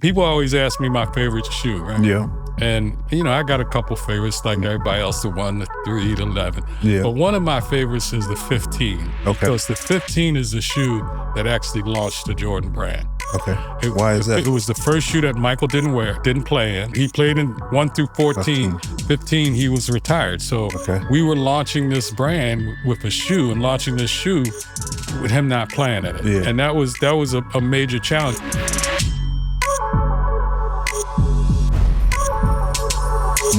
People always ask me my favorite shoe, right? Yeah. And, I got a couple favorites like everybody else, the 1, the 3, the 11. Yeah. But one of my favorites is the 15. Okay. Because the 15 is the shoe that actually launched the Jordan brand. Okay. Why is that? It was the first shoe that Michael didn't play in. He played in 1 through 14. 15, he was retired. So we were launching this brand with a shoe and launching this shoe with him not playing in it. Yeah. And that was a major challenge.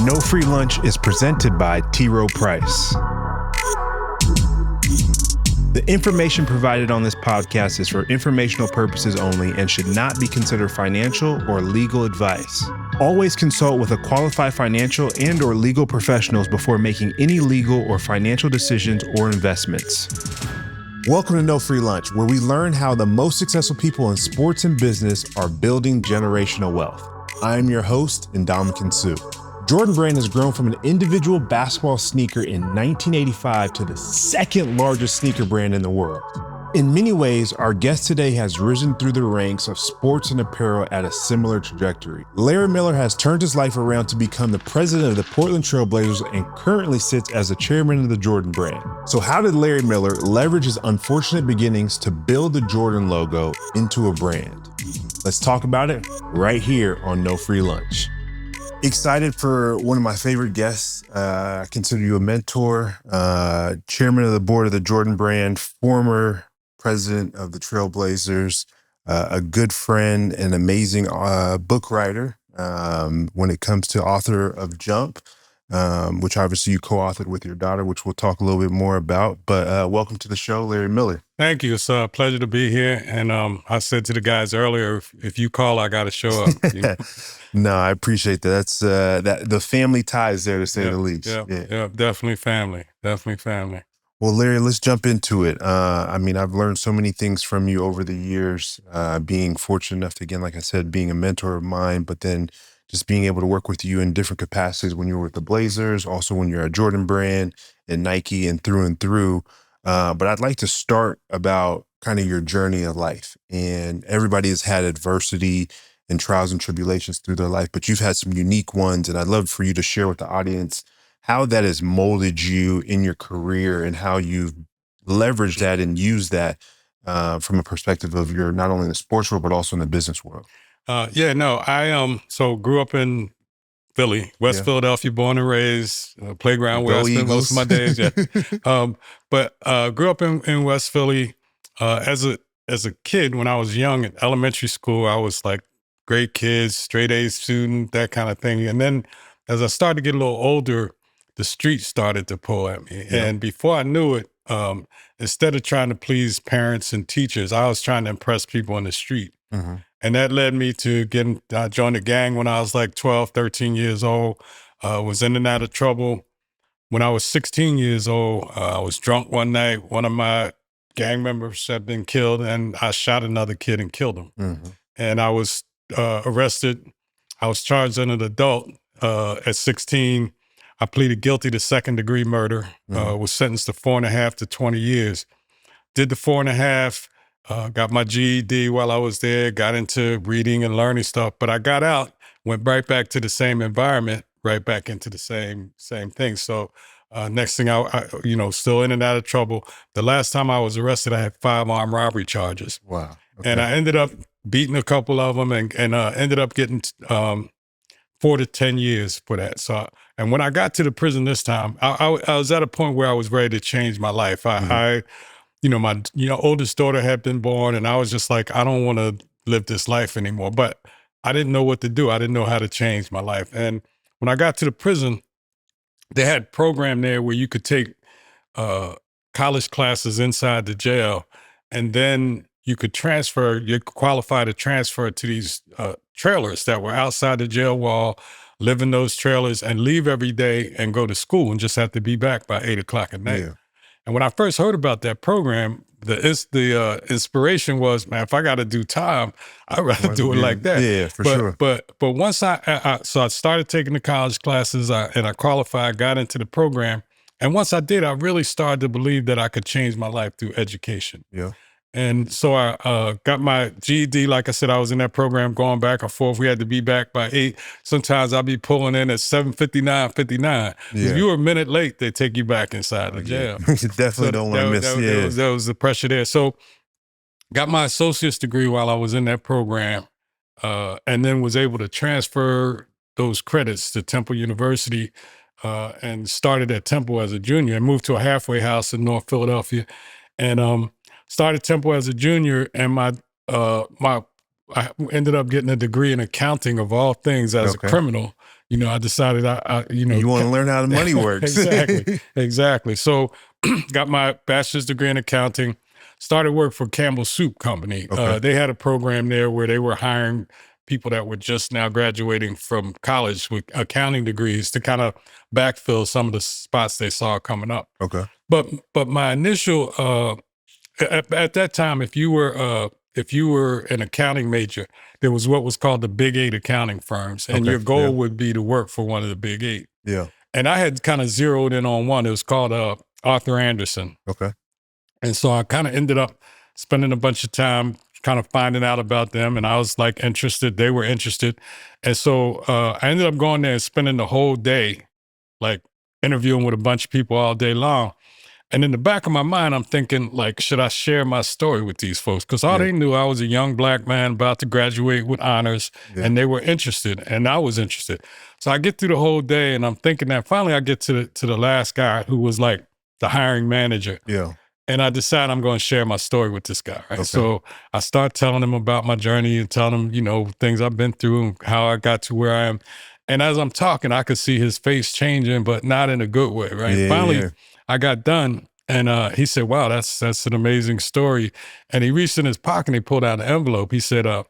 No Free Lunch is presented by T. Rowe Price. The information provided on this podcast is for informational purposes only and should not be considered financial or legal advice. Always consult with a qualified financial and or legal professionals before making any legal or financial decisions or investments. Welcome to No Free Lunch, where we learn how the most successful people in sports and business are building generational wealth. I am your host, Ndamukong Suh. Jordan Brand has grown from an individual basketball sneaker in 1985 to the second largest sneaker brand in the world. In many ways, our guest today has risen through the ranks of sports and apparel at a similar trajectory. Larry Miller has turned his life around to become the president of the Portland Trail Blazers and currently sits as the chairman of the Jordan Brand. So how did Larry Miller leverage his unfortunate beginnings to build the Jordan logo into a brand? Let's talk about it right here on No Free Lunch. Excited for one of my favorite guests. I consider you a mentor, chairman of the board of the Jordan Brand, former president of the Trailblazers, a good friend, an amazing book writer when it comes to author of Jump, which obviously you co-authored with your daughter, which we'll talk a little bit more about. But welcome to the show, Larry Miller. Thank you. It's a pleasure to be here. And I said to the guys earlier, if you call, I got to show up. No, I appreciate that. That's that the family ties there, to say the least. Yeah, definitely family. Definitely family. Well, Larry, let's jump into it. I've learned so many things from you over the years, being fortunate enough to, again, like I said, being a mentor of mine, but then just being able to work with you in different capacities when you were with the Blazers, also when you're at Jordan Brand and Nike and through. But I'd like to start about kind of your journey of life. And everybody has had adversity and trials and tribulations through their life, but you've had some unique ones. And I'd love for you to share with the audience how that has molded you in your career and how you've leveraged that and used that from a perspective of your, not only in the sports world, but also in the business world. I grew up in Philly, West Philadelphia, born and raised, playground where I spent most of my days. But grew up in West Philly. As a kid, when I was young in elementary school, I was like great kids, straight A student, that kind of thing. And then as I started to get a little older, the street started to pull at me. Yeah. And before I knew it, instead of trying to please parents and teachers, I was trying to impress people on the street. Mm-hmm. And that led me to join the gang when I was like 12, 13 years old. Was in and out of trouble. When I was 16 years old, I was drunk one night. One of my gang members had been killed, and I shot another kid and killed him. Mm-hmm. And I was arrested. I was charged as an adult at 16. I pleaded guilty to 2nd-degree murder. Was sentenced to 4.5 to 20 years. Did the 4.5. Got my GED while I was there, got into reading and learning stuff, but I got out, went right back to the same environment, right back into the same thing. So next thing I still in and out of trouble. The last time I was arrested, I had 5 armed robbery charges. Wow. Okay. And I ended up beating a couple of them and ended up getting 4 to 10 years for that. So, and when I got to the prison this time, I was at a point where I was ready to change my life. My oldest daughter had been born, and I was just like, I don't want to live this life anymore. But I didn't know what to do. I didn't know how to change my life. And when I got to the prison, they had a program there where you could take college classes inside the jail, and then you could you're qualified to transfer to these trailers that were outside the jail wall, live in those trailers, and leave every day and go to school and just have to be back by 8 o'clock at night. Yeah. And when I first heard about that program, the inspiration was, man, if I got to do time, I'd rather do it like that. Yeah, for sure. But once I started taking the college classes and I qualified, got into the program. And once I did, I really started to believe that I could change my life through education. Yeah. And so I got my GED. Like I said, I was in that program going back and forth. We had to be back by 8. Sometimes I'd be pulling in at 7:59, 59. If you were a minute late, they take you back inside the jail. You definitely don't want to miss. That was the pressure there. So got my associate's degree while I was in that program, and then was able to transfer those credits to Temple University, and started at Temple as a junior and moved to a halfway house in North Philadelphia. And started Temple as a junior, and I ended up getting a degree in accounting of all things as a criminal. I decided you want to learn how the money works. Exactly. So got my bachelor's degree in accounting, started work for Campbell Soup Company. They had a program there where they were hiring people that were just now graduating from college with accounting degrees to kind of backfill some of the spots they saw coming up. But my initial at that time, if you were an accounting major, there was what was called the Big 8 accounting firms, and your goal would be to work for one of the Big 8. And I had kind of zeroed in on one. It was called Arthur Anderson. And so I kind of ended up spending a bunch of time kind of finding out about them, and I was like interested. They were interested, and so I ended up going there and spending the whole day, like interviewing with a bunch of people all day long. And in the back of my mind, I'm thinking, like, should I share my story with these folks? Because all they knew, I was a young Black man about to graduate with honors, and they were interested, and I was interested. So I get through the whole day, and I'm thinking that finally I get to the last guy who was like the hiring manager. And I decide I'm going to share my story with this guy, right? So I start telling him about my journey and telling him, things I've been through and how I got to where I am. And as I'm talking, I could see his face changing, but not in a good way, right? Finally, I got done, and he said, "Wow, that's an amazing story." And he reached in his pocket and he pulled out an envelope. He said, "I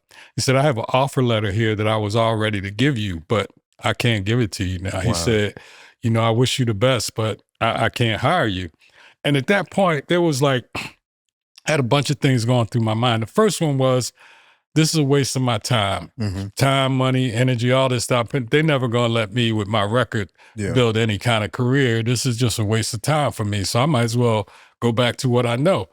have an offer letter here that I was all ready to give you, but I can't give it to you now." He said, "I wish you the best, but I can't hire you." And at that point, there was I had a bunch of things going through my mind. The first one was, this is a waste of my time. Time, money, energy, all this stuff. They're never going to let me, with my record, build any kind of career. This is just a waste of time for me. So I might as well go back to what I know.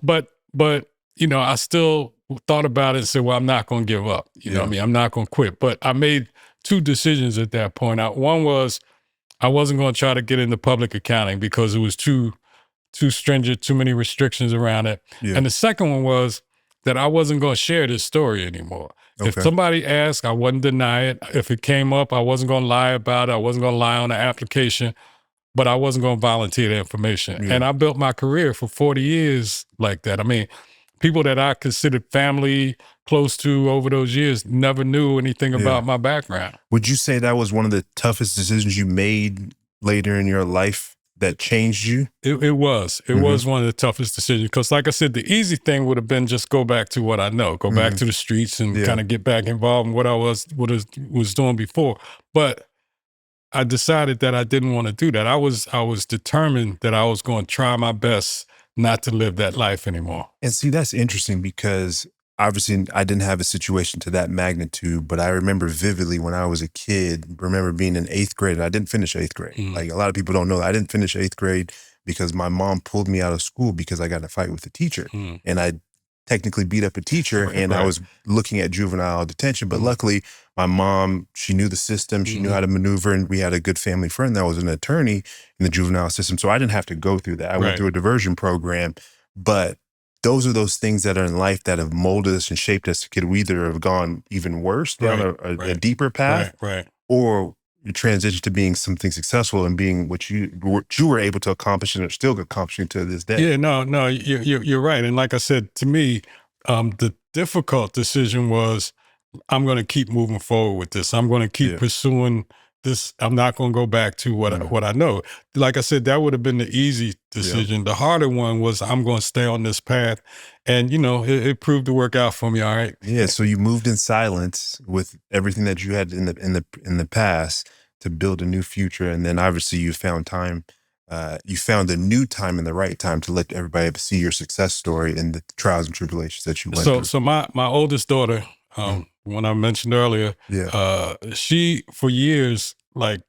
But I still thought about it and said, well, I'm not going to give up. You know what I mean? I'm not going to quit. But I made 2 decisions at that point. One was I wasn't going to try to get into public accounting because it was too stringent, too many restrictions around it. And the second one was that I wasn't going to share this story anymore. If somebody asked, I wouldn't deny it. If it came up, I wasn't going to lie about it. I wasn't going to lie on the application, but I wasn't going to volunteer the information. And I built my career for 40 years like that. I mean, people that I considered family, close to over those years, never knew anything about my background. Would you say that was one of the toughest decisions you made later in your life that changed you? It was. It was one of the toughest decisions because, like I said, the easy thing would have been just go back to what I know, go back to the streets and kind of get back involved in what I was doing before. But I decided that I didn't want to do that. I was determined that I was going to try my best not to live that life anymore. And see, that's interesting because obviously I didn't have a situation to that magnitude, but I remember vividly when I was a kid, remember being in 8th grade. I didn't finish 8th grade. Like a lot of people don't know that I didn't finish 8th grade because my mom pulled me out of school because I got in a fight with a teacher. And I technically beat up a teacher and I was looking at juvenile detention. But luckily my mom, she knew the system, she knew how to maneuver, and we had a good family friend that was an attorney in the juvenile system. So I didn't have to go through that. I went through a diversion program, but those are those things that are in life that have molded us and shaped us. Could we either have gone even worse down a deeper path, or you transition to being something successful and being what you were able to accomplish and are still accomplishing to this day. Yeah, no, you're right. And like I said, to me, the difficult decision was I'm going to keep moving forward with this. I'm going to keep pursuing this. I'm not going to go back to what I know. Like I said, that would have been the easy decision. The harder one was I'm going to stay on this path, and it proved to work out for me. All right. Yeah. So you moved in silence with everything that you had in the past to build a new future, and then obviously you found time. You found a new time and the right time to let everybody see your success story and the trials and tribulations that you went through. So my oldest daughter, one I mentioned earlier, she for years, like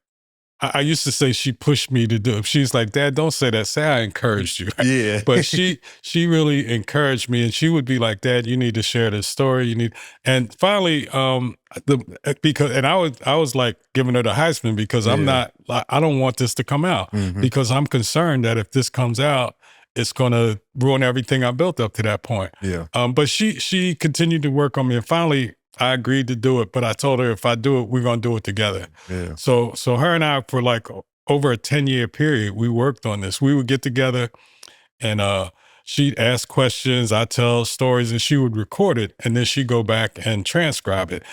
I used to say she pushed me to do it. She's like, Dad, don't say that. Say I encouraged you. Yeah. But she really encouraged me, and she would be like, Dad, you need to share this story. You need, and finally, because I was like giving her the Heisman because I'm not, I don't want this to come out because I'm concerned that if this comes out, it's going to ruin everything I built up to that point. Yeah. But she continued to work on me, and finally I agreed to do it. But I told her if I do it, we're going to do it together. Yeah. So her and I, for like over a 10-year period, we worked on this. We would get together, and she'd ask questions, I tell stories, and she would record it, and then she'd go back and transcribe it.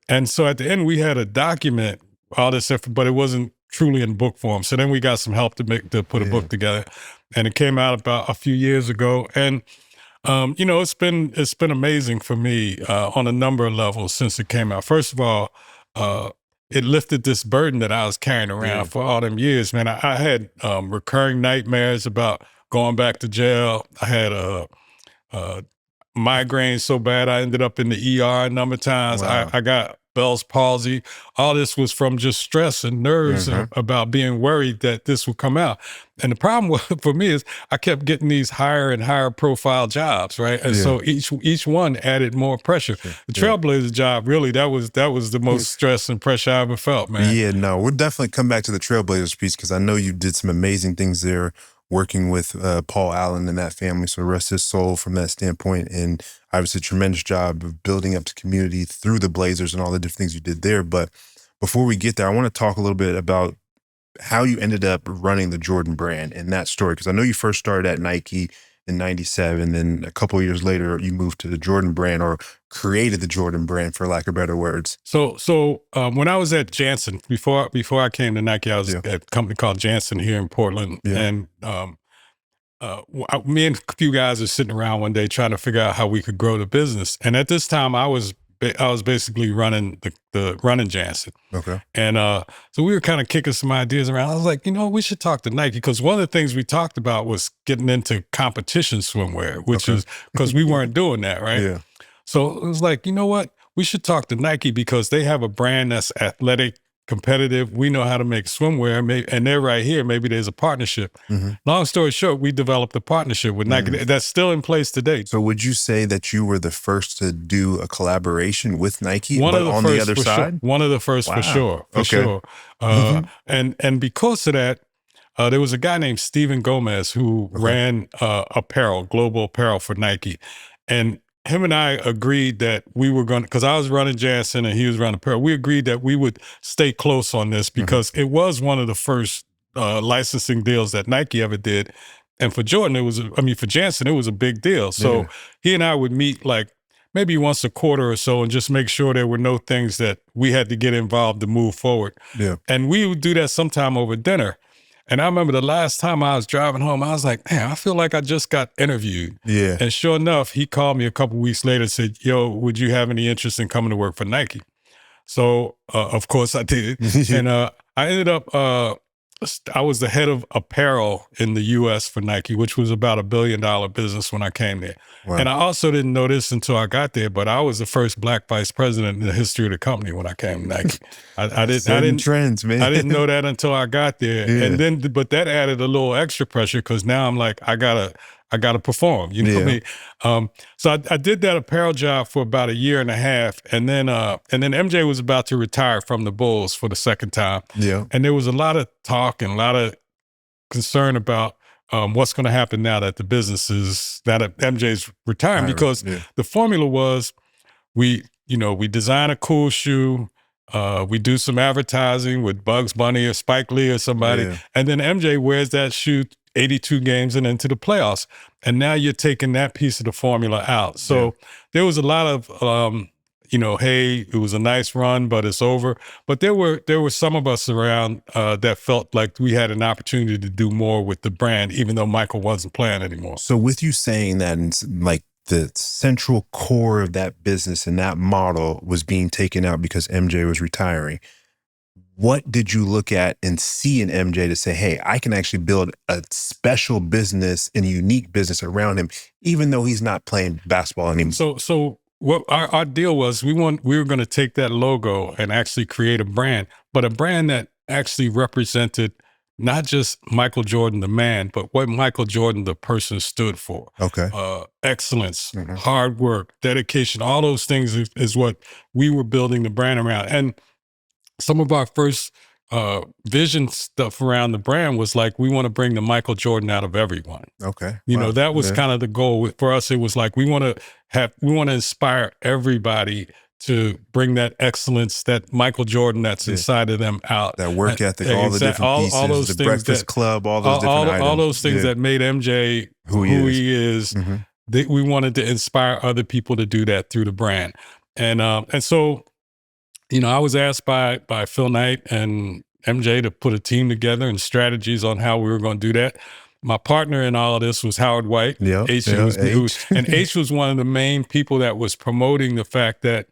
And so at the end, we had a document, all this effort, but it wasn't truly in book form. So then we got some help to put a book together, and it came out about a few years ago. And it's been amazing for me on a number of levels since it came out. First of all, it lifted this burden that I was carrying around for all them years, man. I had recurring nightmares about going back to jail. I had a migraine so bad I ended up in the ER a number of times. Wow. I got Bell's palsy. All this was from just stress and nerves about being worried that this would come out. And the problem for me is I kept getting these higher and higher profile jobs, right? And so each one added more pressure. The Trailblazer job, really, that was the most stress and pressure I ever felt, man. Yeah, no, we'll definitely come back to the Trailblazers piece because I know you did some amazing things there working with Paul Allen and that family. So rest his soul from that standpoint. And obviously a tremendous job of building up the community through the Blazers and all the different things you did there. But before we get there, I want to talk a little bit about how you ended up running the Jordan brand and that story. Because I know you first started at Nike in 97. Then a couple of years later, you moved to the Jordan brand or created the Jordan brand, for lack of better words. So when I was at Janssen, before I came to Nike, I was at a company called Janssen here in Portland. And me and a few guys are sitting around one day trying to figure out how we could grow the business. And at this time, I was basically running running Janssen. Okay. And so we were kind of kicking some ideas around. I was like, we should talk to Nike, because one of the things we talked about was getting into competition swimwear, which is because we weren't doing that, right? Yeah. So it was like, you know what? We should talk to Nike because they have a brand that's athletic, competitive. We know how to make swimwear, and they're right here. Maybe there's a partnership. Long story short, we developed a partnership with Nike that's still in place today. So would you say that you were the first to do a collaboration with Nike, One but of the on first the other side? Sure. One of the first, for sure. And because of that, there was a guy named Steven Gomez who ran global apparel for Nike. And him and I agreed that we were going to, because I was running Janssen and he was running apparel, we agreed that we would stay close on this because it was one of the first licensing deals that Nike ever did. And for Jordan, for Janssen, it was a big deal. So he and I would meet like maybe once a quarter or so and just make sure there were no things that we had to get involved to move forward. Yeah. And we would do that sometime over dinner. And I remember the last time I was driving home, I was like, man, I feel like I just got interviewed. Yeah. And sure enough, he called me a couple weeks later and said, yo, would you have any interest in coming to work for Nike? So, of course I did. And I ended up, I was the head of apparel in the U.S. for Nike, which was about $1 billion business when I came there. Wow. And I also didn't know this until I got there, but I was the first Black vice president in the history of the company when I came to Nike. I didn't trends, man. I didn't know that until I got there. And then, but that added a little extra pressure because now I'm like, I gotta perform. You know what I mean? So I did that apparel job for about 1.5 years, and then MJ was about to retire from the Bulls for the second time. Yeah. And there was a lot of talk and a lot of concern about what's going to happen now that the business is that MJ's retiring, because the formula was we design a cool shoe. We do some advertising with Bugs Bunny or Spike Lee or somebody, and then MJ wears that shoe 82 games and into the playoffs. And now you're taking that piece of the formula out. So there was a lot of, hey, it was a nice run, but it's over. But there were some of us around that felt like we had an opportunity to do more with the brand, even though Michael wasn't playing anymore. So with you saying that, and like the central core of that business and that model was being taken out because MJ was retiring, what did you look at and see in MJ to say, hey, I can actually build a special business and a unique business around him, even though he's not playing basketball anymore? So what our deal was, we were going to take that logo and actually create a brand, but a brand that actually represented not just Michael Jordan, the man, but what Michael Jordan, the person, stood for. Okay. Excellence, hard work, dedication, all those things is what we were building the brand around. And some of our first vision stuff around the brand was like, we want to bring the Michael Jordan out of everyone. Okay. You know, that was kind of the goal for us. It was like, we want to inspire everybody to bring that excellence, that Michael Jordan that's inside of them out. That work ethic, all the different pieces, all those the Breakfast Club, all those different items. All those things that made MJ who he is. We wanted to inspire other people to do that through the brand. And so, you know, I was asked by Phil Knight and MJ to put a team together and strategies on how we were going to do that. My partner in all of this was Howard White. H. And H was one of the main people that was promoting the fact that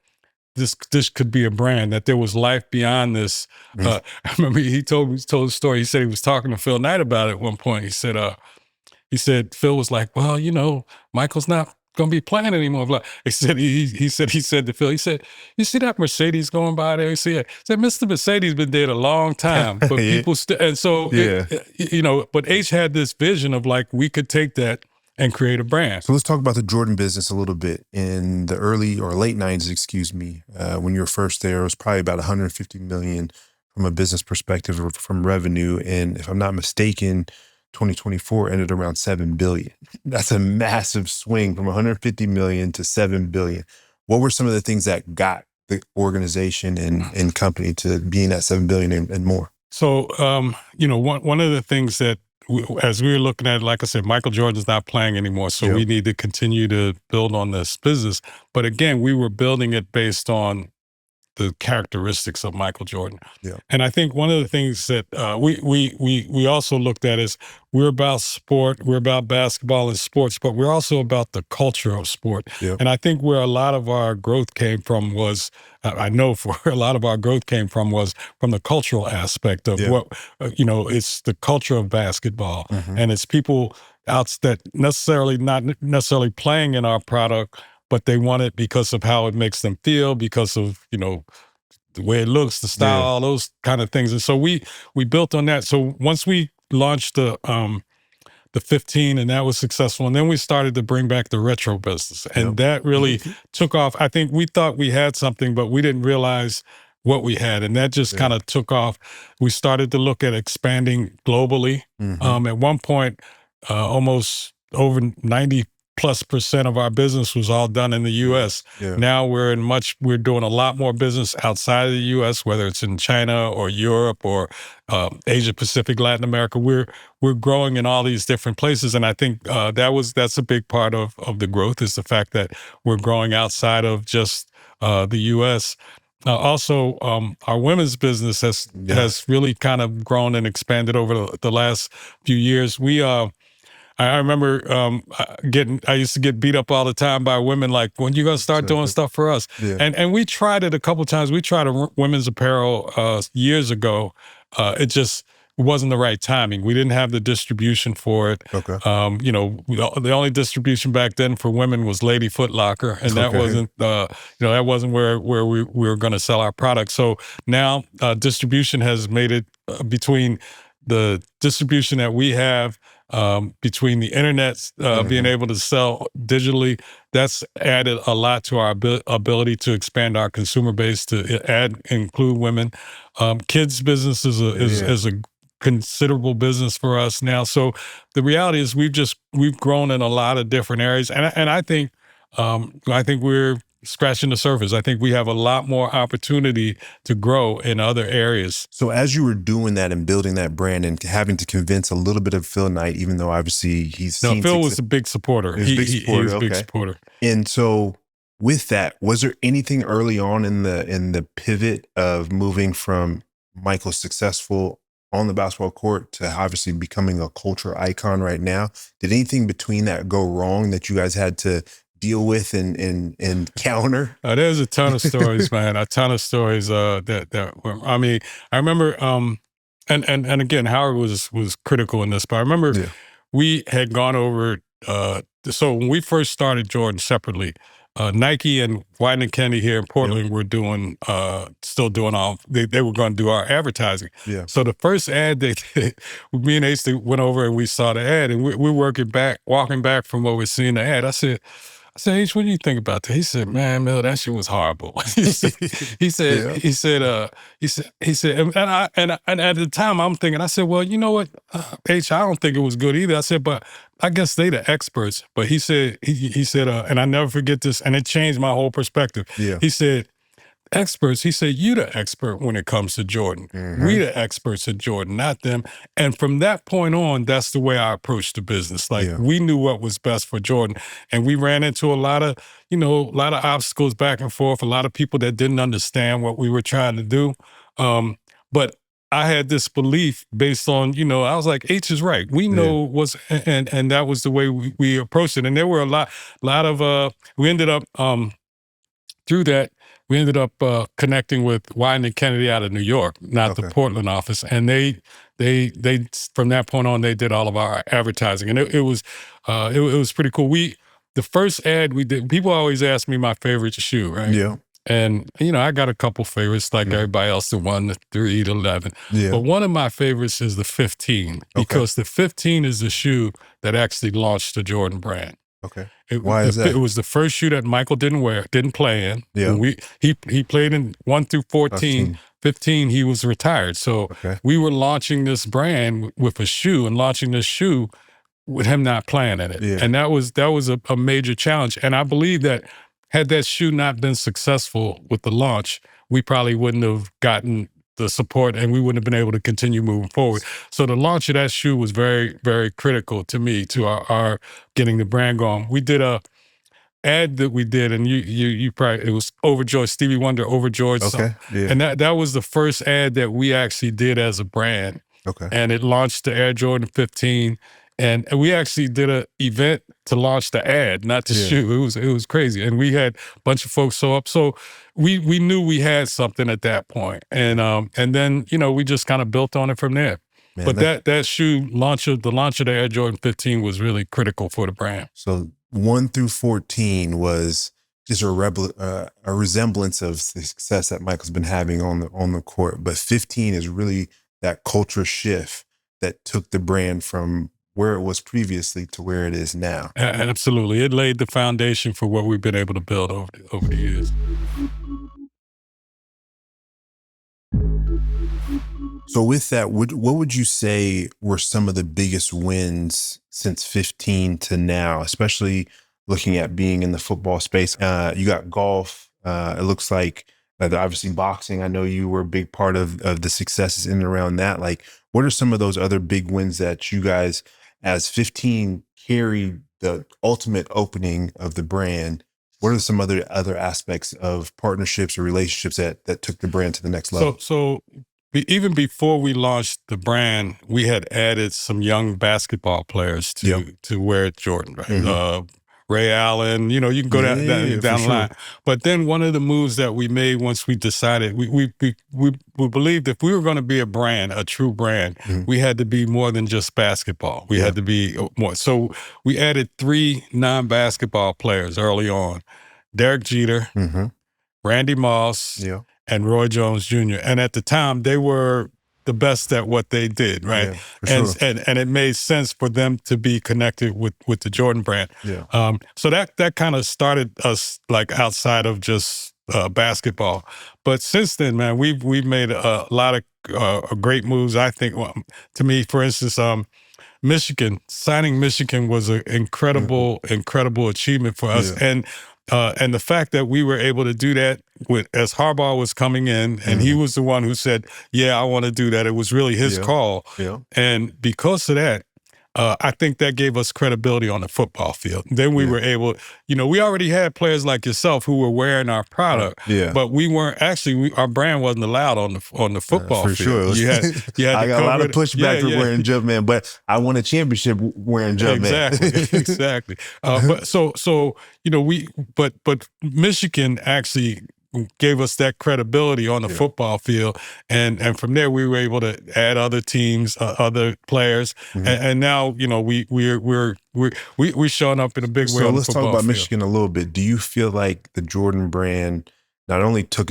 this could be a brand, that there was life beyond this. I remember he told a story. He said he was talking to Phil Knight about it at one point. He said Phil was like, well, you know, Michael's not going to be playing anymore. He said to Phil, he said, you see that Mercedes going by there? He said, Mr. Mercedes been dead a long time, but people still, and so, you know, but H had this vision of like, we could take that and create a brand. So let's talk about the Jordan business a little bit. In the early or late 90s, excuse me, when you were first there, it was probably about 150 million from a business perspective or from revenue. And if I'm not mistaken, 2024 ended around 7 billion. That's a massive swing from 150 million to 7 billion. What were some of the things that got the organization and company to being at 7 billion and more? So, you know, one of the things that as we were looking at it, like I said, Michael Jordan's not playing anymore, so we need to continue to build on this business. But again, we were building it based on the characteristics of Michael Jordan. And I think one of the things that we also looked at is we're about sport, we're about basketball and sports, but we're also about the culture of sport. And I think where a lot of our growth came from was, I know for a lot of our growth came from was from the cultural aspect of what, you know, it's the culture of basketball. And it's people out that not necessarily playing in our product, but they want it because of how it makes them feel, because of, you know, the way it looks, the style, all those kind of things. And so we built on that. So once we launched the 15 and that was successful, and then we started to bring back the retro business. And that really took off. I think we thought we had something, but we didn't realize what we had. And that just kind of took off. We started to look at expanding globally. At one point, almost over 90+% of our business was all done in the U.S. Now we're doing a lot more business outside of the U.S., whether it's in China or Europe or Asia Pacific, Latin America. We're growing in all these different places, and I think that's a big part of the growth, is the fact that we're growing outside of just the U.S. Also, our women's business has really kind of grown and expanded over the last few years. I remember I used to get beat up all the time by women, like, when you gonna start doing stuff for us? And we tried it a couple of times. We tried women's apparel years ago. It just wasn't the right timing. We didn't have the distribution for it. You know, the only distribution back then for women was Lady Foot Locker, and that wasn't, you know, that wasn't where we were going to sell our product. So now distribution has made it between the distribution that we have, between the internet, being able to sell digitally, that's added a lot to our ability to expand our consumer base, to include women. Kids business is a considerable business for us now. So the reality is we've grown in a lot of different areas, and I think we're scratching the surface. I think we have a lot more opportunity to grow in other areas. So as you were doing that and building that brand and having to convince a little bit of Phil Knight, even though obviously Phil was a big supporter. He was a big supporter. And so with that, was there anything early on in the pivot of moving from Michael successful on the basketball court to obviously becoming a culture icon right now? Did anything between that go wrong that you guys had to deal with and counter? There's a ton of stories, man. A ton of stories that were, I mean, I remember, and again, Howard was critical in this, but I remember we had gone over, so when we first started Jordan separately, Nike and Wieden Kennedy here in Portland were doing, still doing they were going to do our advertising. Yeah. So the first ad they did, me and Ace went over and we saw the ad, and we're walking back from where we're seeing the ad. I said, H, what do you think about that? He said, man, Mel, that shit was horrible. he said, and at the time I'm thinking, I said, well, you know what, H, I don't think it was good either. I said, but I guess they the experts. But he said, and I never forget this, and it changed my whole perspective. Yeah. He said, experts, he said, you the expert when it comes to Jordan. We the experts at Jordan, not them. And from that point on, that's the way I approached the business. Like, we knew what was best for Jordan. And we ran into a lot of obstacles back and forth, a lot of people that didn't understand what we were trying to do. But I had this belief based on, I was like, H is right. We know and that was the way we approached it. And there were a lot of, we ended up, through that, we ended up connecting with Wieden Kennedy out of New York, not the Portland office, and they from that point on they did all of our advertising, and it was pretty cool. The first ad we did, people always ask me my favorite shoe, right? Yeah. And I got a couple favorites like everybody else, the 1, the 3, the 11. Yeah. But one of my favorites is the 15 because the 15 is the shoe that actually launched the Jordan brand. Okay. Why is that? It was the first shoe that Michael didn't play in. Yeah. He played in 1 through 14. 15, he was retired. So we were launching this brand with a shoe and launching this shoe with him not playing in it. Yeah. And that was a major challenge. And I believe that had that shoe not been successful with the launch, we probably wouldn't have gotten the support and we wouldn't have been able to continue moving forward. So the launch of that shoe was very, very critical to me, to our getting the brand going. We did a ad that we did, and you probably, it was Overjoyed, Stevie Wonder, Overjoyed. Okay. Yeah. And that was the first ad that we actually did as a brand. Okay. And it launched the Air Jordan 15. And we actually did an event to launch the ad, not the shoe. It was crazy. And we had a bunch of folks show up. So we knew we had something at that point. And then, we just kind of built on it from there. Man, but that shoe the launch of the Air Jordan 15 was really critical for the brand. So 1 through 14 was just a resemblance of the success that Michael's been having on the court. But 15 is really that culture shift that took the brand from where it was previously to where it is now. Absolutely. It laid the foundation for what we've been able to build over the years. So with that, what would you say were some of the biggest wins since 15 to now, especially looking at being in the football space? You got golf. It looks like obviously boxing. I know you were a big part of the successes in and around that. Like, what are some of those other big wins that you guys, as 15, carried the ultimate opening of the brand? What are some other aspects of partnerships or relationships that took the brand to the next level? So even before we launched the brand, we had added some young basketball players to wear Jordan, right? Mm-hmm. Ray Allen, you can go down the line. But then one of the moves that we made once we decided, we believed if we were going to be a brand, a true brand, we had to be more than just basketball. We had to be more. So we added 3 non-basketball players early on: Derek Jeter, Randy Moss, and Roy Jones Jr. And at the time, they were the best at what they did, right? Yeah, and it made sense for them to be connected with the Jordan brand. Yeah. So that kind of started us like outside of just basketball. But since then, man, we've made a lot of great moves. I think, to me, for instance, signing Michigan was an incredible achievement for us. Yeah. And the fact that we were able to do that as Harbaugh was coming in, and he was the one who said, I want to do that. It was really his call. Yeah. And because of that, I think that gave us credibility on the football field. Then we were able, we already had players like yourself who were wearing our product, but we weren't our brand wasn't allowed on the football field. For sure. You had I got a lot of pushback for wearing Jumpman, but I won a championship wearing Jumpman. Exactly. But Michigan actually gave us that credibility on the football field, and from there we were able to add other teams, other players, and now we're showing up in a big way. So on let's the talk football about field. Michigan a little bit. Do you feel like the Jordan brand not only took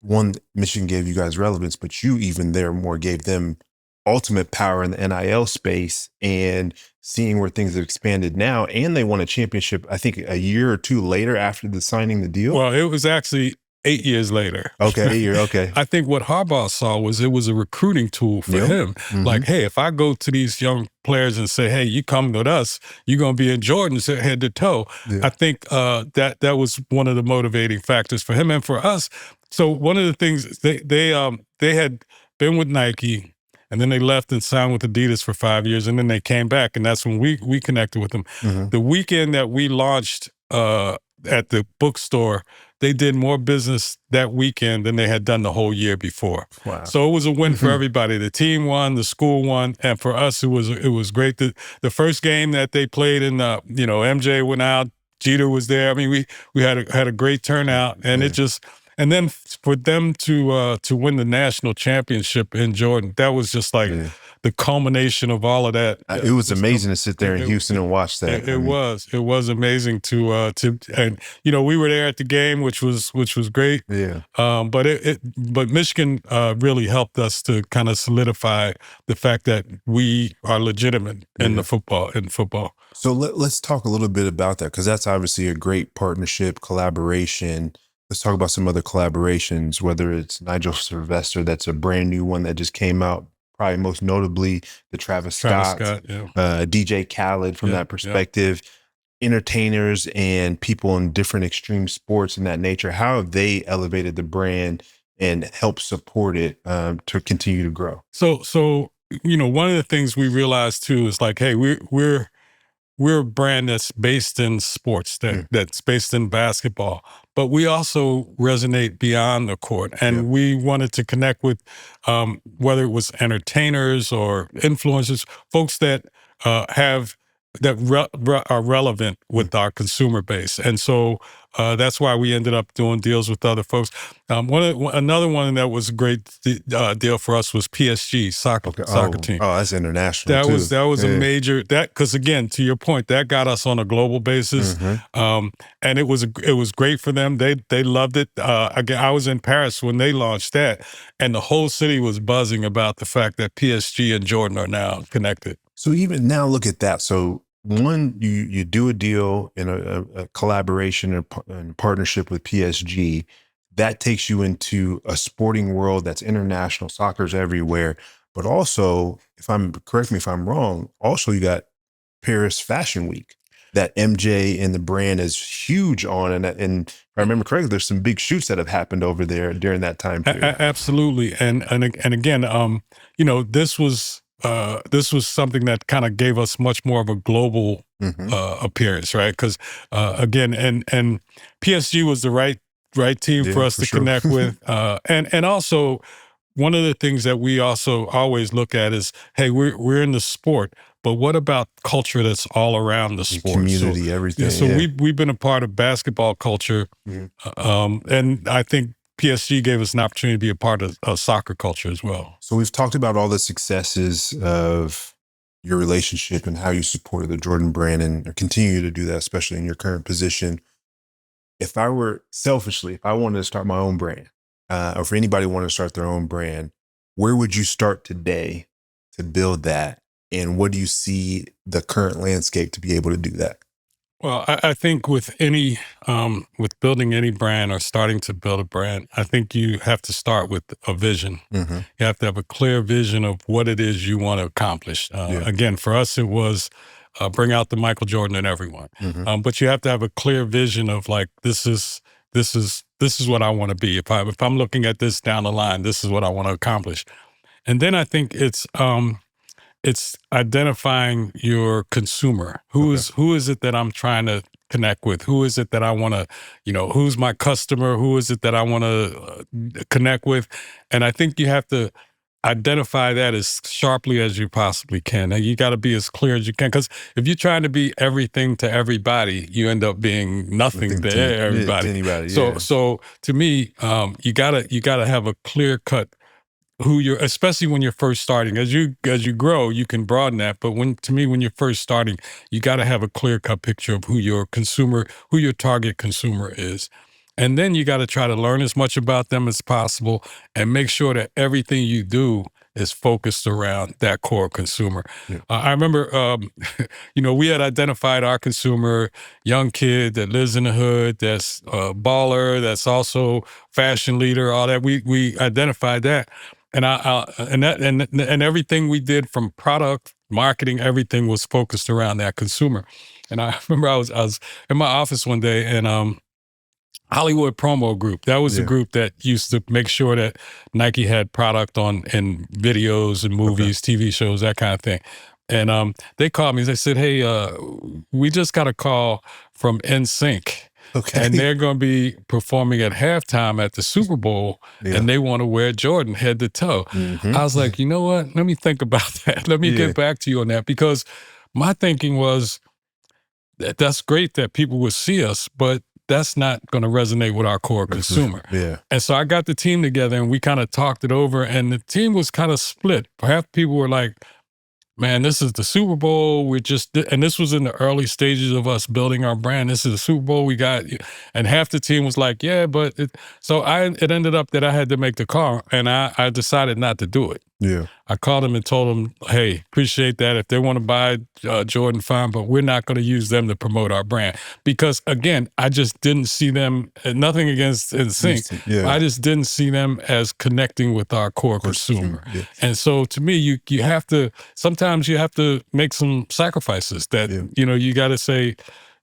one, Michigan gave you guys relevance, but you even more gave them ultimate power in the NIL space, and seeing where things have expanded now, and they won a championship, I think a year or two later after signing the deal? Well, it was actually 8 years later. Okay, 8 years, okay. I think what Harbaugh saw was it was a recruiting tool for him. Like, hey, if I go to these young players and say, hey, you come with us, you're going to be in Jordan's head to toe. I think that was one of the motivating factors for him and for us. So one of the things, they had been with Nike, and then they left and signed with Adidas for 5 years, and then they came back, and that's when we connected with them. The weekend that we launched at the bookstore, they did more business that weekend than they had done the whole year before. Wow. So it was a win for everybody. The team won, the school won, and for us, it was great. The first game that they played in, MJ went out, Jeter was there. I mean, we had a great turnout, and it just. And then for them to win the national championship in Jordan, that was just like the culmination of all of that. It was amazing to sit there in Houston and watch that. It was amazing to and we were there at the game, which was great. Yeah. But Michigan really helped us to kind of solidify the fact that we are legitimate in football. So let's talk a little bit about that, because that's obviously a great partnership, collaboration. Let's talk about some other collaborations, whether it's Nigel Sylvester, that's a brand new one that just came out, probably most notably the Travis Scott, DJ Khaled from that perspective, entertainers and people in different extreme sports and that nature. How have they elevated the brand and helped support it to continue to grow? So one of the things we realized too is like, hey, we're a brand that's based in sports, that's based in basketball, but we also resonate beyond the court. And we wanted to connect with, whether it was entertainers or influencers, folks that are relevant with our consumer base. And so that's why we ended up doing deals with other folks. Another one that was a great deal for us was PSG soccer team. Oh, that's international. That was a major, because again, to your point, that got us on a global basis, and it was great for them. They loved it. Again, I was in Paris when they launched that, and the whole city was buzzing about the fact that PSG and Jordan are now connected. So even now, look at that. So one, you do a deal in a collaboration and partnership with PSG. That takes you into a sporting world that's international. Soccer's everywhere. But also, correct me if I'm wrong, also you got Paris Fashion Week that MJ and the brand is huge on. And if I remember correctly, there's some big shoots that have happened over there during that time period. Absolutely. And again, this was something that kind of gave us much more of a global appearance, right? Because again, and PSG was the right team for us to connect with, and also one of the things that we also always look at is, hey, we're in the sport, but what about culture that's all around the sport, community, everything? So we've been a part of basketball culture, and I think PSG gave us an opportunity to be a part of soccer culture as well. So we've talked about all the successes of your relationship and how you supported the Jordan brand and continue to do that, especially in your current position. If I wanted to start my own brand, or if anybody wanted to start their own brand, where would you start today to build that? And what do you see the current landscape to be able to do that? Well, I think with building any brand or starting to build a brand, I think you have to start with a vision. You have to have a clear vision of what it is you want to accomplish. Again, for us, it was bring out the Michael Jordan in everyone. But you have to have a clear vision of like, this is what I want to be. If I'm looking at this down the line, this is what I want to accomplish. And then I think it's identifying your consumer. Who is it that I'm trying to connect with? Who is it that I want to, who's my customer? Who is it that I want to connect with? And I think you have to identify that as sharply as you possibly can. And you got to be as clear as you can, because if you're trying to be everything to everybody, you end up being nothing to everybody. To anybody, so to me, you gotta have a clear cut who you're, especially when you're first starting. As you grow, you can broaden that. But when you're first starting, you got to have a clear cut picture of who your target consumer is. And then you got to try to learn as much about them as possible and make sure that everything you do is focused around that core consumer. Yeah. I remember, we had identified our consumer, young kid that lives in the hood, that's a baller, that's also fashion leader, all that. We identified that. And and everything we did, from product, marketing, everything was focused around that consumer. And I remember I was in my office one day, and Hollywood Promo Group, that was the group that used to make sure that Nike had product in videos and movies, TV shows, that kind of thing. And they called me. They said, "Hey, we just got a call from NSYNC. Okay. And they're going to be performing at halftime at the Super Bowl, and they want to wear Jordan head to toe." I was like, you know what? Let me think about that. Let me get back to you on that, because my thinking was that's great that people would see us, but that's not going to resonate with our core consumer. Yeah. And so I got the team together and we kind of talked it over, and the team was kind of split. Perhaps people were like, man, this is the Super Bowl. And this was in the early stages of us building our brand. This is the Super Bowl we got. And half the team was like, yeah, but it ended up that I had to make the call, and I decided not to do it. Yeah. I called them and told them, hey, appreciate that. If they want to buy Jordan, fine, but we're not going to use them to promote our brand. Because again, I just didn't see them, nothing against NSYNC. Yeah. I just didn't see them as connecting with our core consumer. Yeah. And so to me, you have to, sometimes you have to make some sacrifices that, you got to say,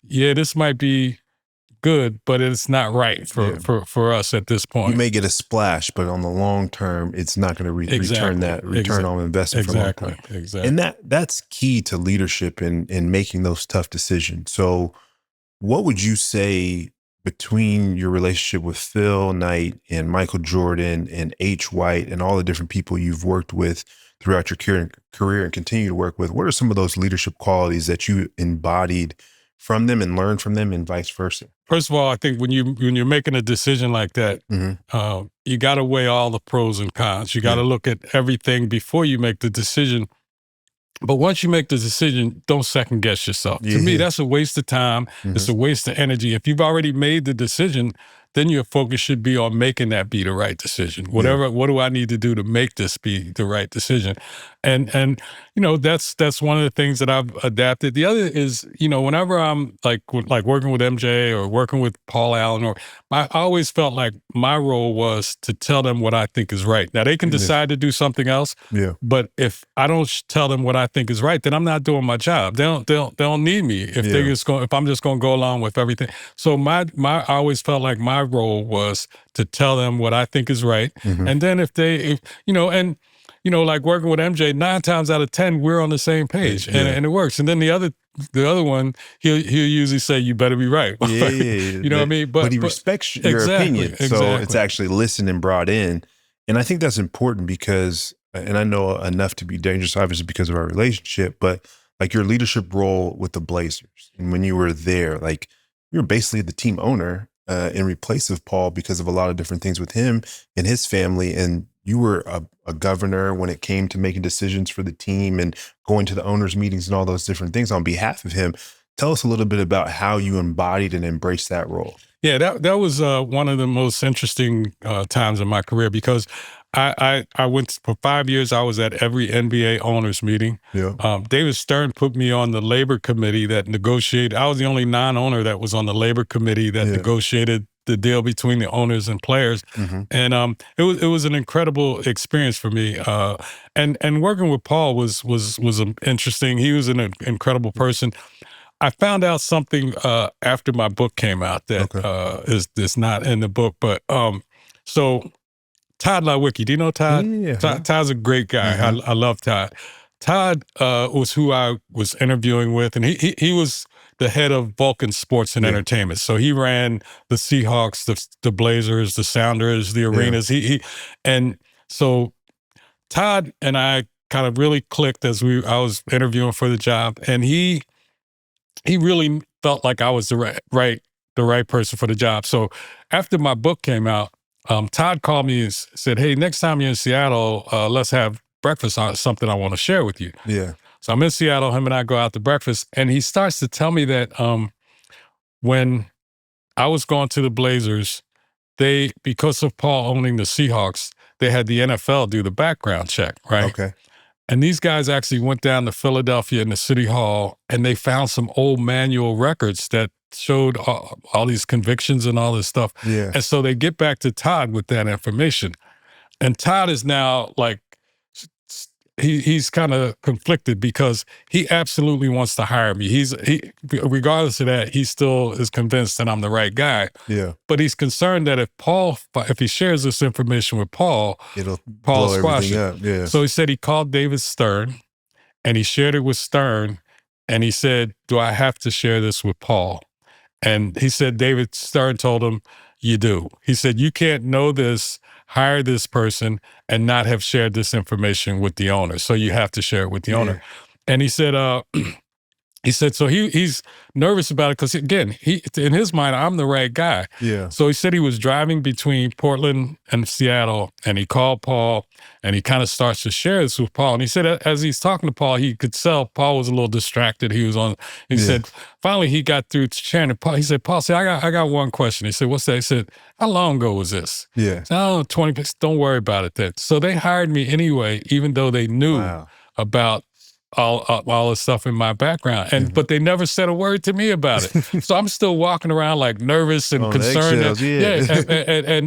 yeah, this might be good, but it's not right for us at this point. You may get a splash, but on the long term, it's not going to return on investment for a long time. Exactly. And that's key to leadership in making those tough decisions. So what would you say between your relationship with Phil Knight and Michael Jordan and H. White and all the different people you've worked with throughout your career and continue to work with, what are some of those leadership qualities that you embodied from them and learn from them, and vice versa? First of all, I think when you're making a decision like that, you got to weigh all the pros and cons. You got to look at everything before you make the decision. But once you make the decision, don't second guess yourself. To me, that's a waste of time. It's a waste of energy. If you've already made the decision, then your focus should be on making that be the right decision. What do I need to do to make this be the right decision? And that's one of the things that I've adapted. The other is, whenever I'm like working with MJ or working with Paul Allen, I always felt like my role was to tell them what I think is right. Now they can decide to do something else, but if I don't tell them what I think is right, then I'm not doing my job. They don't need me if I'm just going to go along with everything. So I always felt like my role was to tell them what I think is right, and then like working with MJ, 9 times out of 10, we're on the same page, and it works. And then the other one, he'll usually say, "You better be right." You know what I mean? But he respects your opinion, so it's actually listened and brought in. And I think that's important because, and I know enough to be dangerous, obviously, because of our relationship, but like your leadership role with the Blazers, and when you were there, like you were basically the team owner in replace of Paul because of a lot of different things with him and his family, and you were a governor when it came to making decisions for the team and going to the owners' meetings and all those different things on behalf of him. Tell us a little bit about how you embodied and embraced that role. Yeah, that was one of the most interesting times in my career, because I went for 5 years. I was at every NBA owners meeting. David Stern put me on the labor committee that negotiated. I was the only non-owner that was on the labor committee that negotiated the deal between the owners and players. And it was an incredible experience for me. And working with Paul was interesting. He was an incredible person. I found out something after my book came out that is not in the book, but so Todd Lawicki, do you know Todd? Yeah. Todd's a great guy. I love Todd. Todd was who I was interviewing with, and he was the head of Vulcan Sports and Entertainment. So he ran the Seahawks, the Blazers, the Sounders, the arenas. And so Todd and I kind of really clicked as I was interviewing for the job, and he really felt like I was the right person for the job. So after my book came out, Todd called me and said, "Hey, next time you're in Seattle, let's have breakfast on something I want to share with you." Yeah. So I'm in Seattle. Him and I go out to breakfast, and he starts to tell me that when I was going to the Blazers, because of Paul owning the Seahawks, they had the NFL do the background check, right? Okay. And these guys actually went down to Philadelphia in the city hall, and they found some old manual records that showed all these convictions and all this stuff. Yeah. And so they get back to Todd with that information. And Todd is now like, he's kind of conflicted because he absolutely wants to hire me. He regardless of that, he still is convinced that I'm the right guy. Yeah. But he's concerned that if he shares this information with Paul, it'll Paul blow squash everything it. up. Yeah. So he said he called David Stern and he shared it with Stern, and he said, "Do I have to share this with Paul?" And he said David Stern told him, "You do." He said, "You can't know this, hire this person, and not have shared this information with the owner. So you have to share it with the owner." And he said, so he's nervous about it because, again, in his mind, I'm the right guy. Yeah. So he said he was driving between Portland and Seattle, and he called Paul, and he kind of starts to share this with Paul. And he said as he's talking to Paul, he could tell Paul was a little distracted. He said, finally he got through to sharing it. He said, "Paul, see, I got one question." He said, "What's that?" He said, "How long ago was this?" Yeah. I said, "I don't know, 20, don't worry about it then." So they hired me anyway, even though they knew about all the stuff in my background, but they never said a word to me about it. So I'm still walking around like nervous and concerned.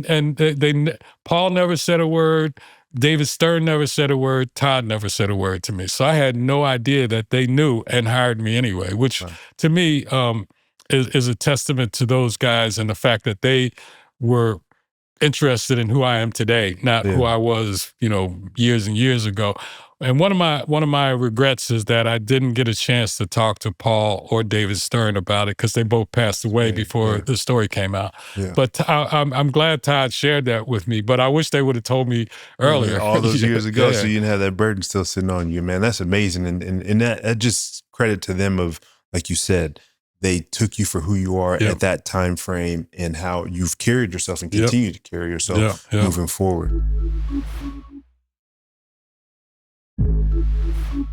And Paul never said a word. David Stern never said a word. Todd never said a word to me. So I had no idea that they knew and hired me anyway, which to me is a testament to those guys and the fact that they were interested in who I am today, not who I was, years and years ago. And one of my regrets is that I didn't get a chance to talk to Paul or David Stern about it because they both passed away before the story came out. Yeah. But I'm glad Todd shared that with me. But I wish they would have told me earlier, all those years ago, so you didn't have that burden still sitting on you, man. That's amazing, and that just credit to them of, like you said, they took you for who you are at that time frame and how you've carried yourself and continue to carry yourself moving forward.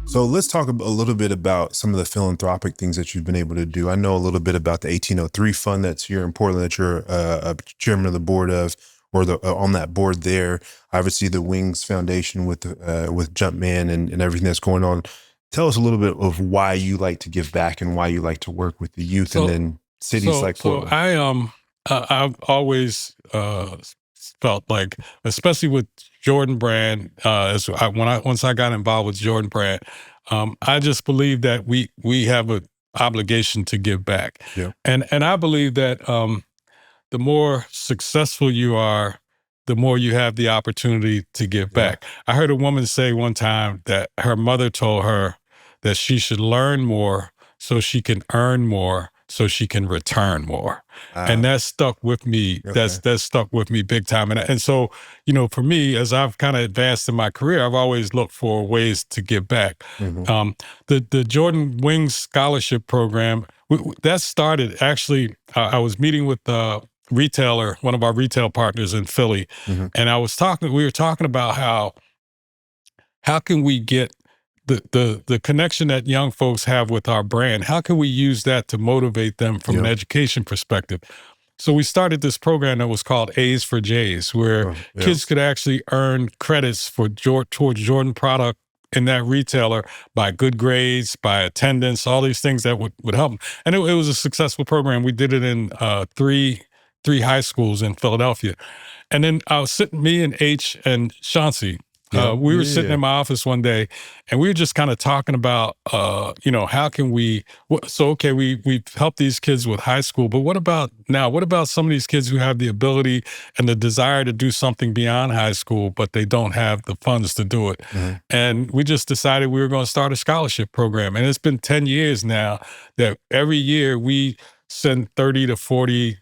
So let's talk a little bit about some of the philanthropic things that you've been able to do. I know a little bit about the 1803 fund that's here in Portland that you're a chairman of the board of, or on that board there. Obviously the Wings Foundation with Jumpman and everything that's going on. Tell us a little bit of why you like to give back and why you like to work with the youth and then cities like Portland. So I've always felt like, especially with Jordan Brand, once I got involved with Jordan Brand, I just believe that we have an obligation to give back. Yeah. And I believe that the more successful you are, the more you have the opportunity to give back. I heard a woman say one time that her mother told her that she should learn more so she can earn more, so she can return more. And that stuck with me. Okay. That's stuck with me big time. And so, for me, as I've kind of advanced in my career, I've always looked for ways to give back. Mm-hmm. The Jordan Wings Scholarship Program, that started, actually, I was meeting with retailer, one of our retail partners in Philly. Mm-hmm. And we were talking about how can we get the connection that young folks have with our brand, how can we use that to motivate them from an education perspective? So we started this program that was called A's for J's, where kids could actually earn credits towards Jordan product in that retailer by good grades, by attendance, all these things that would help them. And it was a successful program. We did it in three high schools in Philadelphia. And then me and H and Chauncey, we were sitting in my office one day, and we were just kind of talking about, how can we've helped these kids with high school, but what about now? What about some of these kids who have the ability and the desire to do something beyond high school, but they don't have the funds to do it? Mm-hmm. And we just decided we were going to start a scholarship program. And it's been 10 years now that every year we send 30 to 40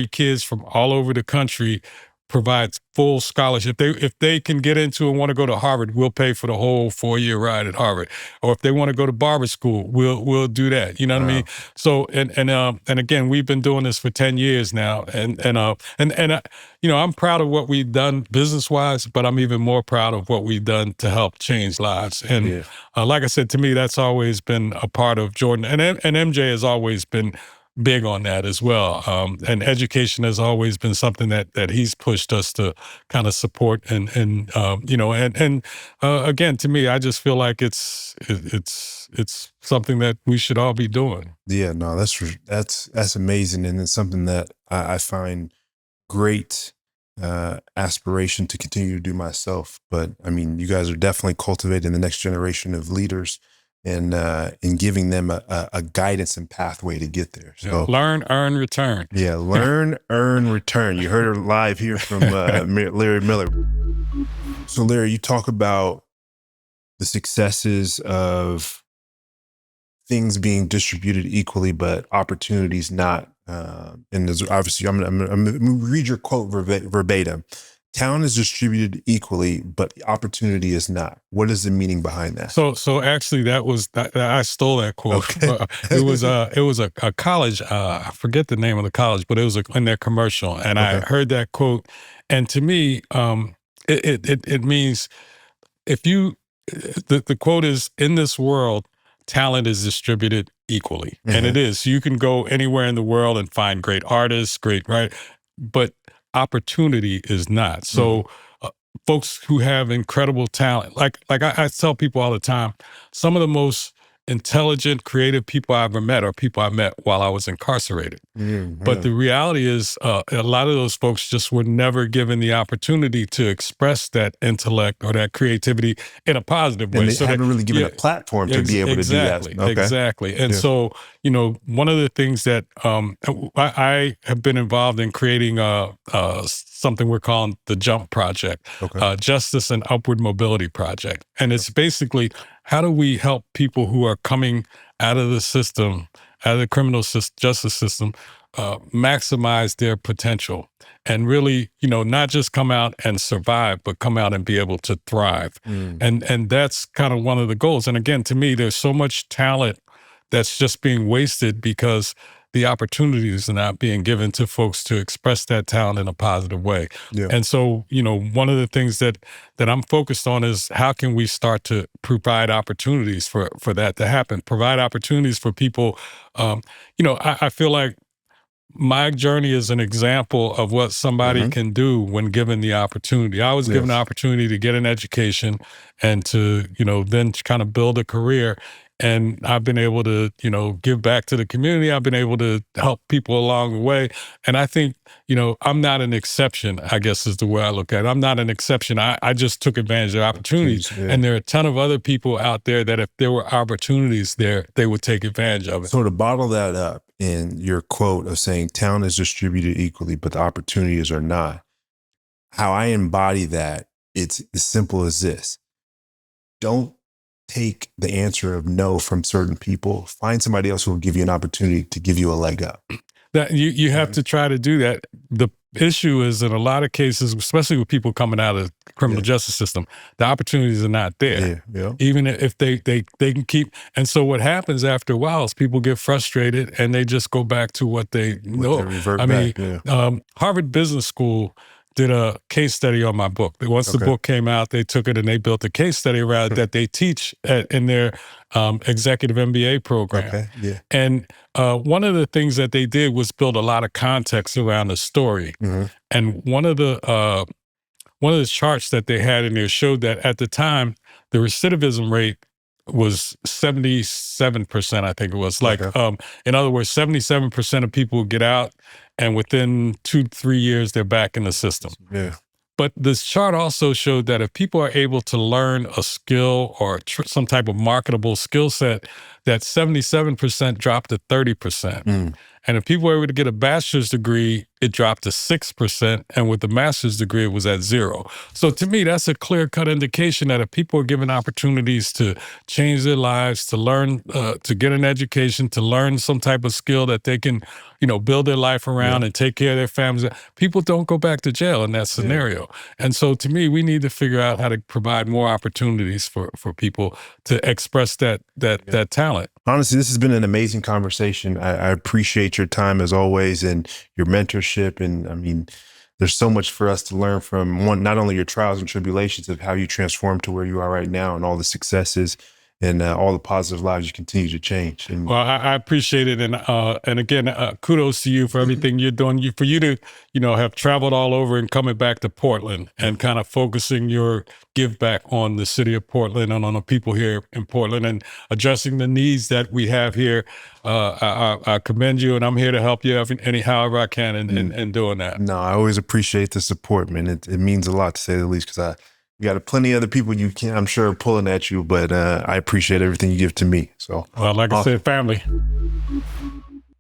kids from all over the country provides full scholarship. If they can get into and want to go to Harvard, we'll pay for the whole 4-year ride at Harvard. Or if they want to go to barber school, we'll do that. You know what I mean? So and again, we've been doing this for 10 years now, and I'm proud of what we've done business wise, but I'm even more proud of what we've done to help change lives. And like I said, to me, that's always been a part of Jordan, and MJ has always been big on that as well. And education has always been something that he's pushed us to kind of support. And again, to me, I just feel like it's something that we should all be doing. Yeah, no, that's amazing. And it's something that I find great aspiration to continue to do myself. But I mean, you guys are definitely cultivating the next generation of leaders and giving them a guidance and pathway to get there. So learn, earn, return. Yeah, learn, earn, return. You heard her live here from Larry Miller. So Larry, you talk about the successes of things being distributed equally, but opportunities not. And there's obviously, I'm gonna read your quote verbatim. Talent is distributed equally, but opportunity is not. What is the meaning behind that? So actually, I stole that quote. Okay. It was a college. I forget the name of the college, but it was in their commercial, and I heard that quote. And to me, it means if you the quote is, in this world, talent is distributed equally, and it is. You can go anywhere in the world and find great artists, right? But opportunity is not. So folks who have incredible talent, like I tell people all the time, some of the most intelligent, creative people I ever met are people I met while I was incarcerated. But the reality is a lot of those folks just were never given the opportunity to express that intellect or that creativity in a positive way. And they haven't really given a platform to be able to do that. Exactly. And so, one of the things that I have been involved in creating something we're calling the JUMP Project, Justice and Upward Mobility Project. And it's basically, how do we help people who are coming out of the system, out of the criminal justice system, maximize their potential and really, not just come out and survive, but come out and be able to thrive. And that's kind of one of the goals. And again, to me, there's so much talent that's just being wasted because the opportunities are not being given to folks to express that talent in a positive way. And so, one of the things that I'm focused on is how can we start to provide opportunities for that to happen, provide opportunities for people. I feel like my journey is an example of what somebody can do when given the opportunity. I was given the opportunity to get an education and to, then kind of build a career. And I've been able to, give back to the community. I've been able to help people along the way. And I think, I'm not an exception, I guess is the way I look at it. I'm not an exception. I just took advantage of opportunities. And there are a ton of other people out there that if there were opportunities there, they would take advantage of it. So to bottle that up in your quote of saying talent is distributed equally, but the opportunities are not, how I embody that, it's as simple as this. Don't take the answer of no from certain people. Find somebody else who will give you an opportunity to give you a leg up. That you have to try to do that. The issue is in a lot of cases, especially with people coming out of the criminal justice system, the opportunities are not there. Even if they can keep. And so what happens after a while is people get frustrated and they just go back to what they know. Harvard Business School did a case study on my book. Once the book came out, they took it and they built a case study around it that they teach in their executive MBA program. And one of the things that they did was build a lot of context around the story. And one of the charts that they had in there showed that at the time, the recidivism rate was 77%, I think it was. In other words, 77% of people get out and within 2-3 years, they're back in the system. But this chart also showed that if people are able to learn a skill or some type of marketable skill set, that 77% dropped to 30%. And if people were able to get a bachelor's degree, it dropped to 6%. And with the master's degree, it was at 0. So to me, that's a clear-cut indication that if people are given opportunities to change their lives, to learn, to get an education, to learn some type of skill that they can, build their life around and take care of their families, people don't go back to jail in that scenario. And so to me, we need to figure out how to provide more opportunities for people to express that talent. Honestly, this has been an amazing conversation. I appreciate your time as always and your mentorship. And I mean, there's so much for us to learn from not only your trials and tribulations of how you transformed to where you are right now and all the successes and all the positive lives you continue to change. And well, I appreciate it. And again, kudos to you for everything you're doing. For you to, have traveled all over and coming back to Portland and kind of focusing your give back on the city of Portland and on the people here in Portland and addressing the needs that we have here. I commend you, and I'm here to help you however I can in doing that. No, I always appreciate the support, man. It means a lot, to say the least, because you got plenty of other people I'm sure, pulling at you, but I appreciate everything you give to me. So, well, like I said, family.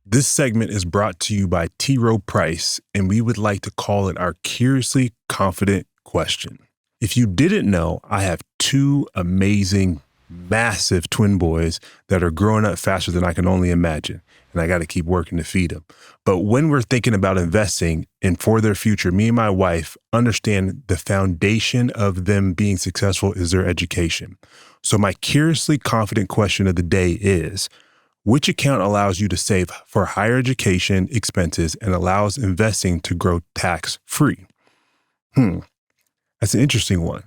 This segment is brought to you by Piro Price, and we would like to call it our Curiously Confident Question. If you didn't know, I have 2 amazing, massive twin boys that are growing up faster than I can only imagine, and I got to keep working to feed them. But when we're thinking about investing and for their future, me and my wife understand the foundation of them being successful is their education. So my Curiously Confident Question of the day is, which account allows you to save for higher education expenses and allows investing to grow tax-free? That's an interesting one.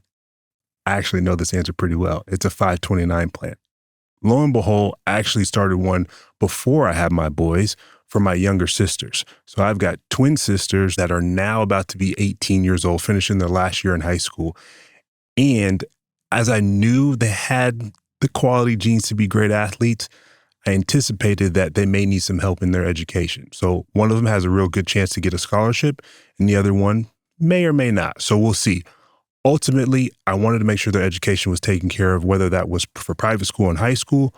I actually know this answer pretty well. It's a 529 plan. Lo and behold, I actually started one before I had my boys for my younger sisters. So I've got twin sisters that are now about to be 18 years old, finishing their last year in high school. And as I knew they had the quality genes to be great athletes, I anticipated that they may need some help in their education. So one of them has a real good chance to get a scholarship and the other one may or may not. So we'll see. Ultimately, I wanted to make sure their education was taken care of, whether that was for private school and high school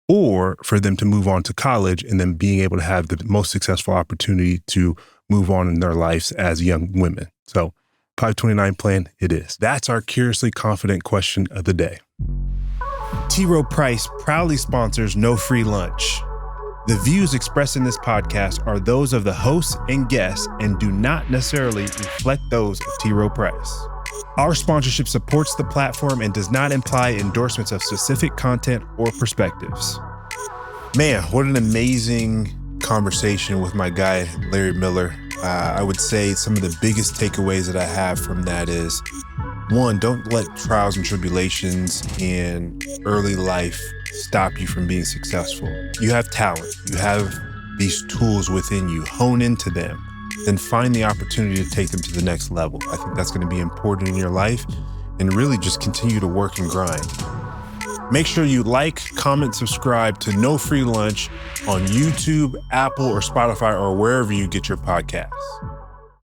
or for them to move on to college and then being able to have the most successful opportunity to move on in their lives as young women. So 529 plan it is. That's our Curiously Confident Question of the day. Piro Price proudly sponsors No Free Lunch. The views expressed in this podcast are those of the hosts and guests and do not necessarily reflect those of Piro Price. Our sponsorship supports the platform and does not imply endorsements of specific content or perspectives. Man, what an amazing conversation with my guy, Larry Miller. I would say some of the biggest takeaways that I have from that is, 1, don't let trials and tribulations in early life stop you from being successful. You have talent. You have these tools within you. Hone into them. Then find the opportunity to take them to the next level. I think that's going to be important in your life, and really just continue to work and grind. Make sure you like, comment, subscribe to No Free Lunch on YouTube, Apple, or Spotify, or wherever you get your podcasts.